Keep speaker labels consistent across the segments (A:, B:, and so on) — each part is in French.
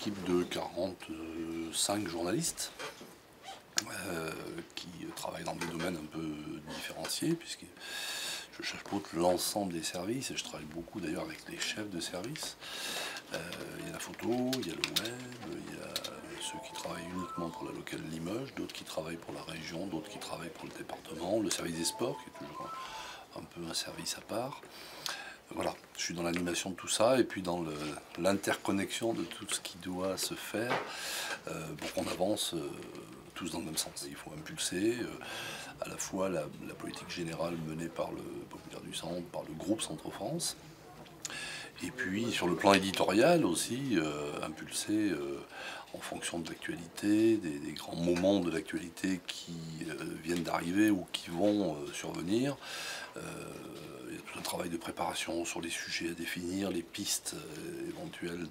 A: équipe de 45 journalistes qui travaillent dans des domaines un peu différenciés, puisque je chapeaute l'ensemble des services et je travaille beaucoup d'ailleurs avec les chefs de service. Il y a la photo, il y a le web, il y a ceux qui travaillent uniquement pour la locale Limoges, d'autres qui travaillent pour la région, d'autres qui travaillent pour le département, le service des sports qui est toujours un peu un service à part. Voilà, je suis dans l'animation de tout ça et puis dans l'interconnexion de tout ce qui doit se faire pour qu'on avance tous dans le même sens. Il faut impulser à la fois la politique générale menée par le Populaire du Centre, par le groupe Centre-France, et puis sur le plan éditorial aussi, impulser en fonction de l'actualité, des grands moments de l'actualité qui viennent d'arriver ou qui vont survenir. Il y a tout un travail de préparation sur les sujets à définir, les pistes éventuelles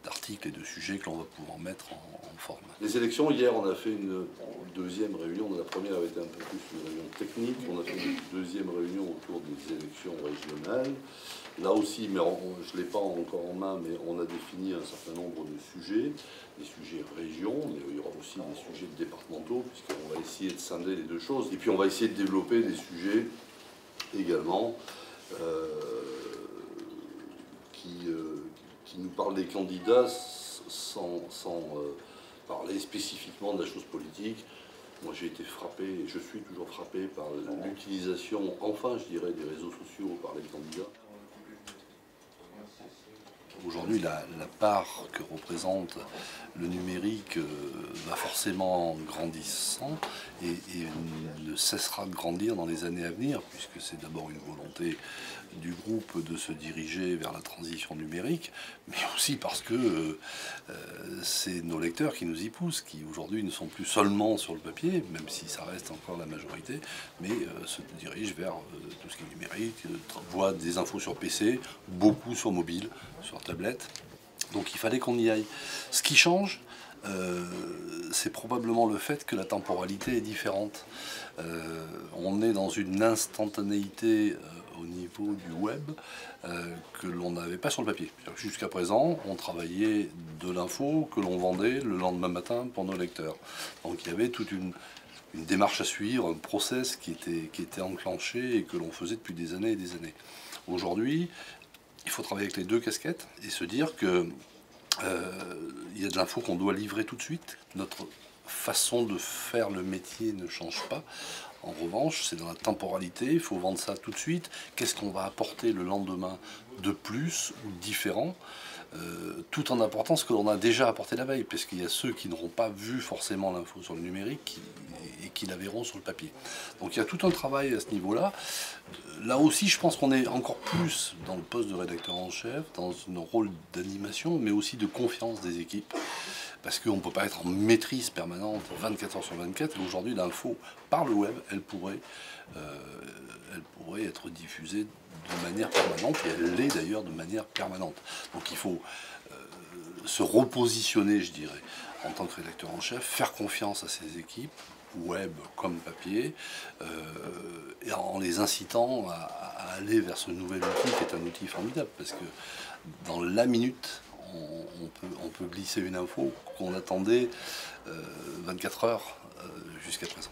A: d'articles et de sujets que l'on va pouvoir mettre en forme. Les élections, hier on a fait une deuxième réunion. La première avait été un peu plus une réunion technique. On a fait une deuxième réunion autour des élections régionales. Là aussi, mais je ne l'ai pas encore en main, mais on a défini un certain nombre de sujets, des sujets régions, mais il y aura aussi des sujets départementaux, puisqu'on va essayer de scinder les deux choses. Et puis on va essayer de développer des sujets également qui nous parlent des candidats sans parler spécifiquement de la chose politique. Moi j'ai été frappé, et je suis toujours frappé par l'utilisation, enfin je dirais, des réseaux sociaux par les candidats. Aujourd'hui, la part que représente le numérique va forcément grandissant et ne cessera de grandir dans les années à venir, puisque c'est d'abord une volonté du groupe de se diriger vers la transition numérique, mais aussi parce que c'est nos lecteurs qui nous y poussent, qui aujourd'hui ne sont plus seulement sur le papier, même si ça reste encore la majorité, mais se dirigent vers tout ce qui est numérique, voient des infos sur PC, beaucoup sur mobile, sur tablette. Donc il fallait qu'on y aille. Ce qui change, c'est probablement le fait que la temporalité est différente. On est dans une instantanéité au niveau du web que l'on n'avait pas sur le papier. Jusqu'à présent, on travaillait de l'info que l'on vendait le lendemain matin pour nos lecteurs. Donc il y avait toute une démarche à suivre, un process qui était enclenché et que l'on faisait depuis des années et des années. Aujourd'hui, il faut travailler avec les deux casquettes et se dire que il y a de l'info qu'on doit livrer tout de suite. Notre façon de faire le métier ne change pas. En revanche, c'est dans la temporalité, il faut vendre ça tout de suite. Qu'est-ce qu'on va apporter le lendemain de plus ou différent, tout en apportant ce que l'on a déjà apporté la veille, parce qu'il y a ceux qui n'auront pas vu forcément l'info sur le numérique et qui la verront sur le papier. Donc il y a tout un travail à ce niveau-là. Là aussi, je pense qu'on est encore plus dans le poste de rédacteur en chef, dans un rôle d'animation, mais aussi de confiance des équipes. Parce qu'on ne peut pas être en maîtrise permanente 24 heures sur 24. Et aujourd'hui, l'info, par le web, elle pourrait être diffusée de manière permanente. Et elle l'est d'ailleurs de manière permanente. Donc il faut se repositionner, je dirais, en tant que rédacteur en chef, faire confiance à ses équipes, web comme papier, et en les incitant à aller vers ce nouvel outil qui est un outil formidable. Parce que dans la minute, on peut glisser une info qu'on attendait 24 heures jusqu'à présent.